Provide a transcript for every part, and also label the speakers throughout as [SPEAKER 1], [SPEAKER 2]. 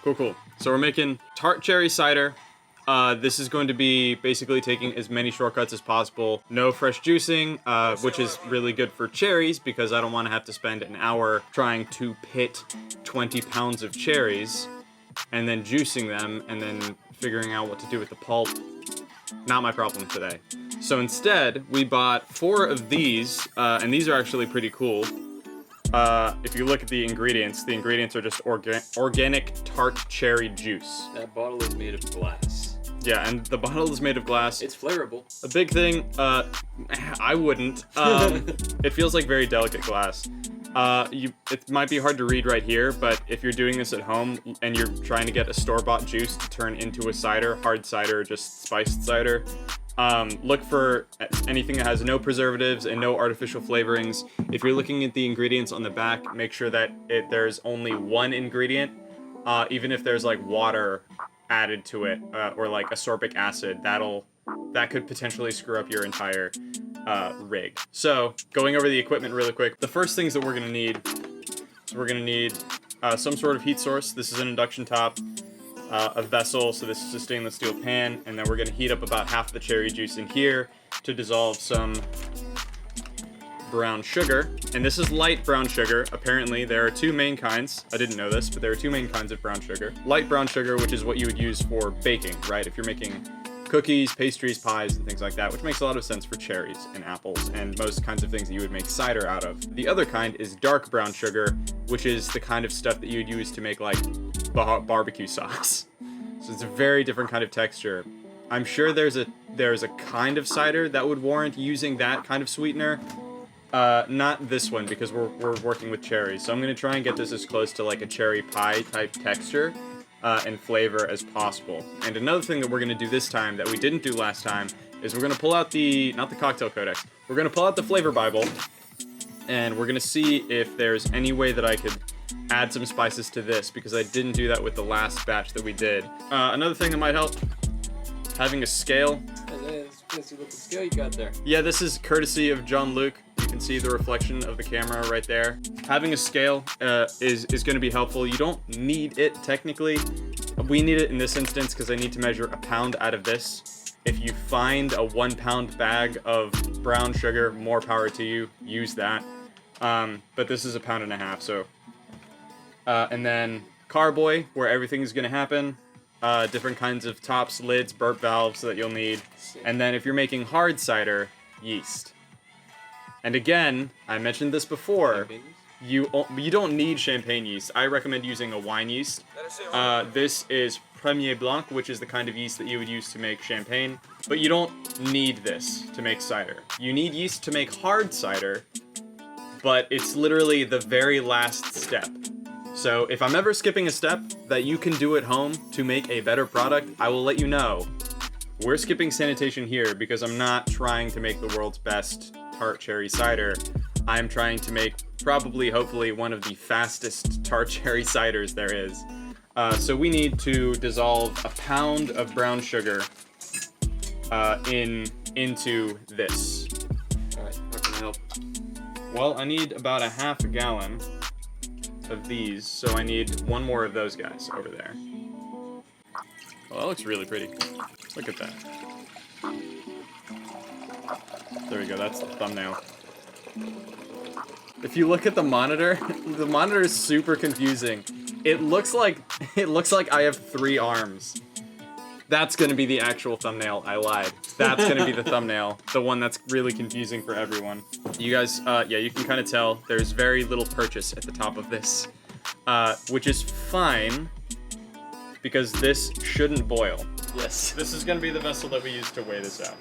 [SPEAKER 1] Cool. So we're making tart cherry cider. This is going to be basically taking as many shortcuts as possible. No fresh juicing, which is really good for cherries because I don't want to have to spend an hour trying to pit 20 pounds of cherries and then juicing them and then figuring out what to do with the pulp. Not my problem today. So instead, we bought 4 of these, and these are actually pretty cool. If you look at the ingredients are just organic tart cherry juice.
[SPEAKER 2] That bottle is made of glass.
[SPEAKER 1] Yeah, and the bottle is made of glass.
[SPEAKER 2] It's flavorable.
[SPEAKER 1] A big thing, I wouldn't. It feels like very delicate glass. It might be hard to read right here, but if you're doing this at home and you're trying to get a store-bought juice to turn into a cider, hard cider, just spiced cider, look for anything that has no preservatives and no artificial flavorings. If you're looking at the ingredients on the back, make sure that there's only one ingredient. Even if there's like water added to it, or like ascorbic acid, that could potentially screw up your entire rig. So, going over the equipment really quick, the first things that we're gonna need some sort of heat source. This is an induction top, a vessel, so this is a stainless steel pan, and then we're gonna heat up about half the cherry juice in here to dissolve some brown sugar. And this is light brown sugar. Apparently there are 2 main kinds. I didn't know this, but there are 2 main kinds of brown sugar. Light brown sugar, which is what you would use for baking, right? If you're making cookies, pastries, pies, and things like that, which makes a lot of sense for cherries and apples and most kinds of things that you would make cider out of. The other kind is dark brown sugar, which is the kind of stuff that you would use to make like barbecue sauce. So it's a very different kind of texture. I'm sure there's a kind of cider that would warrant using that kind of sweetener. Not this one because we're working with cherries. So I'm gonna try and get this as close to like a cherry pie type texture and flavor as possible. And another thing that we're gonna do this time that we didn't do last time is we're gonna pull out not the cocktail codex, we're gonna pull out the flavor Bible, and we're gonna see if there's any way that I could add some spices to this because I didn't do that with the last batch that we did. Another thing that might help, having a scale.
[SPEAKER 2] Let's see what the scale you got there.
[SPEAKER 1] Yeah, this is courtesy of John Luke. You can see the reflection of the camera right there. Having a scale is going to be helpful. You don't need it technically. We need it in this instance because I need to measure a pound out of this. If you find a 1 pound bag of brown sugar, more power to you. Use that. But this is 1.5 pounds, so. And then carboy, where everything is going to happen. Different kinds of tops, lids, burp valves that you'll need. And then if you're making hard cider, yeast. And again, I mentioned this before, you don't need champagne yeast. I recommend using a wine yeast. This is Premier Blanc, which is the kind of yeast that you would use to make champagne. But you don't need this to make cider. You need yeast to make hard cider, but it's literally the very last step. So if I'm ever skipping a step that you can do at home to make a better product, I will let you know. We're skipping sanitation here because I'm not trying to make the world's best tart cherry cider. I'm trying to make probably, hopefully, one of the fastest tart cherry ciders there is. So we need to dissolve 1 pound of brown sugar into this.
[SPEAKER 2] All right, how can I help?
[SPEAKER 1] Well, I need about 1/2 gallon of these, so I need 1 more of those guys over there. Well, that looks really pretty. Look at that. There we go, that's the thumbnail. If you look at the monitor is super confusing. It looks like I have 3 arms. That's gonna be the actual thumbnail. I lied. That's gonna be the thumbnail. The one that's really confusing for everyone. You guys, yeah, you can kind of tell there's very little purchase at the top of this, which is fine because this shouldn't boil.
[SPEAKER 2] Yes.
[SPEAKER 1] This is gonna be the vessel that we use to weigh this out.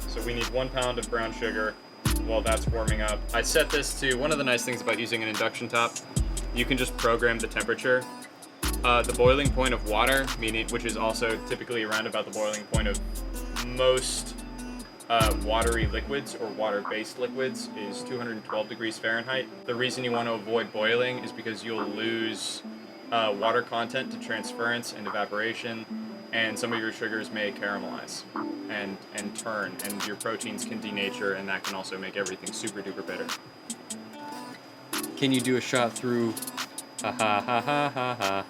[SPEAKER 1] So we need 1 pound of brown sugar while that's warming up. I set this to, one of the nice things about using an induction top, you can just program the temperature. The boiling point of water, which is also typically around about the boiling point of most watery liquids or water-based liquids, is 212 degrees Fahrenheit. The reason you want to avoid boiling is because you'll lose water content to transference and evaporation, and some of your sugars may caramelize and turn, and your proteins can denature, and that can also make everything super duper bitter.
[SPEAKER 2] Can you do a shot through? Ha ha ha ha ha ha.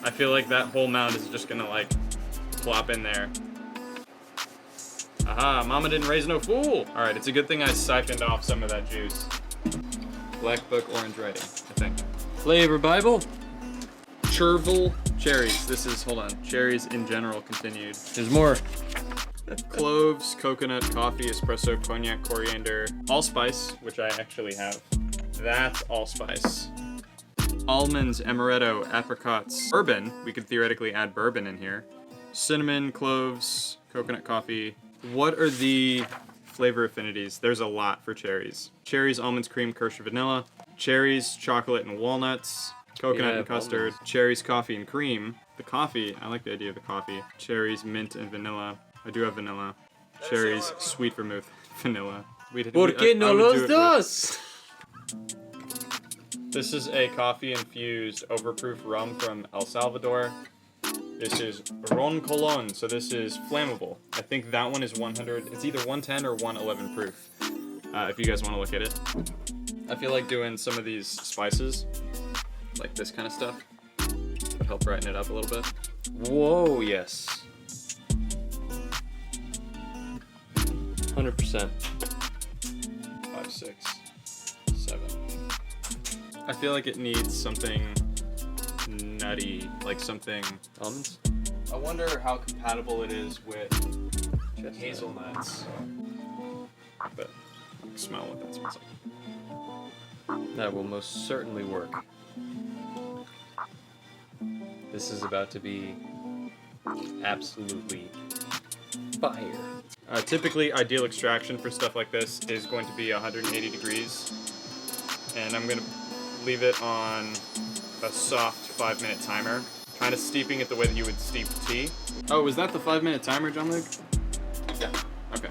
[SPEAKER 1] I feel like that whole mound is just gonna like plop in there. Aha, mama didn't raise no fool. All right, it's a good thing I siphoned off some of that juice. Black book, orange writing, I think.
[SPEAKER 2] Flavor Bible.
[SPEAKER 1] Chervil cherries. This is, hold on, cherries in general continued.
[SPEAKER 2] There's more.
[SPEAKER 1] Cloves, coconut, coffee, espresso, cognac, coriander, allspice, which I actually have. That's allspice. Almonds, amaretto, apricots, bourbon. We could theoretically add bourbon in here. Cinnamon, cloves, coconut coffee. What are the flavor affinities? There's a lot for cherries. Cherries, almonds, cream, Kirsch, vanilla. Cherries, chocolate, and walnuts. Coconut and custard. Almonds. Cherries, coffee, and cream. The coffee, I like the idea of the coffee. Cherries, mint, and vanilla. I do have vanilla. Cherries, sweet vermouth, vanilla.
[SPEAKER 2] ¿Por qué no los dos?
[SPEAKER 1] This is a coffee-infused overproof rum from El Salvador. This is Ron Colon, so this is flammable. I think that one is 100. It's either 110 or 111 proof. If you guys want to look at it. I feel like doing some of these spices, like this kind of stuff, would help brighten it up a little bit.
[SPEAKER 2] Whoa, yes. 100%.
[SPEAKER 1] 5, 6, 7. I feel like it needs something nutty, like something.
[SPEAKER 2] Almonds?
[SPEAKER 1] I wonder how compatible it is with hazelnuts. But smell what that smells like.
[SPEAKER 2] That will most certainly work. This is about to be absolutely fire.
[SPEAKER 1] Typically, ideal extraction for stuff like this is going to be 180 degrees. And I'm going to leave it on a soft 5-minute timer. Kind of steeping it the way that you would steep tea. Oh, was that the 5-minute timer, John Luke? Yeah. Okay.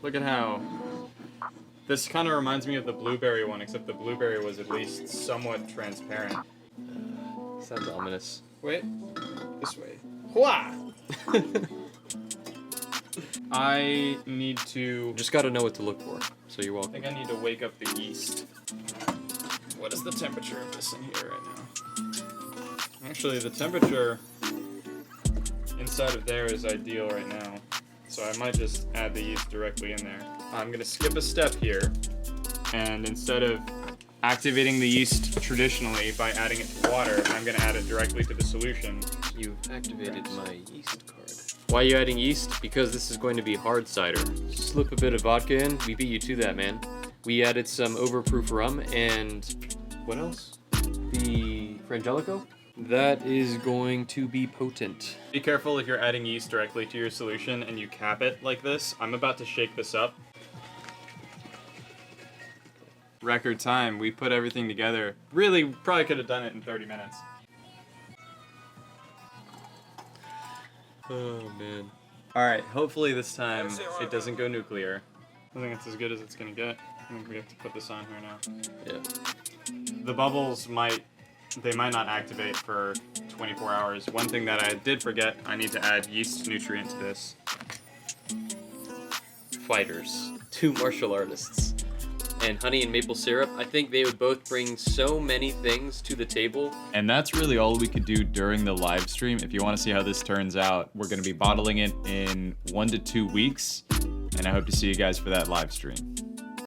[SPEAKER 1] Look at how this kind of reminds me of the blueberry one, except the blueberry was at least somewhat transparent.
[SPEAKER 2] Sounds ominous.
[SPEAKER 1] Wait, this way. Hua! I need to.
[SPEAKER 2] Just gotta know what to look for, so you're
[SPEAKER 1] I
[SPEAKER 2] welcome.
[SPEAKER 1] think I need to wake up the yeast. What is the temperature of this in here right now? Actually, the temperature inside of there is ideal right now. So I might just add the yeast directly in there. I'm gonna skip a step here, and instead of activating the yeast traditionally by adding it to water, I'm gonna add it directly to the solution.
[SPEAKER 2] You've activated my yeast card. Why are you adding yeast? Because this is going to be hard cider. Slip a bit of vodka in, we beat you to that, man. We added some overproof rum and what else? The Frangelico? That is going to be potent.
[SPEAKER 1] Be careful if you're adding yeast directly to your solution and you cap it like this. I'm about to shake this up. Record time, we put everything together. Really, probably could have done it in 30 minutes.
[SPEAKER 2] Oh, man.
[SPEAKER 1] Alright, hopefully this time it doesn't go nuclear. I think it's as good as it's gonna get. I think we have to put this on here now.
[SPEAKER 2] Yeah.
[SPEAKER 1] The bubbles might not activate for 24 hours. One thing that I did forget, I need to add yeast nutrient to this.
[SPEAKER 2] Fighters. 2 martial artists. And honey and maple syrup, I think they would both bring so many things to the table.
[SPEAKER 3] And that's really all we could do during the live stream. If you want to see how this turns out, we're going to be bottling it in 1 to 2 weeks. And I hope to see you guys for that live stream.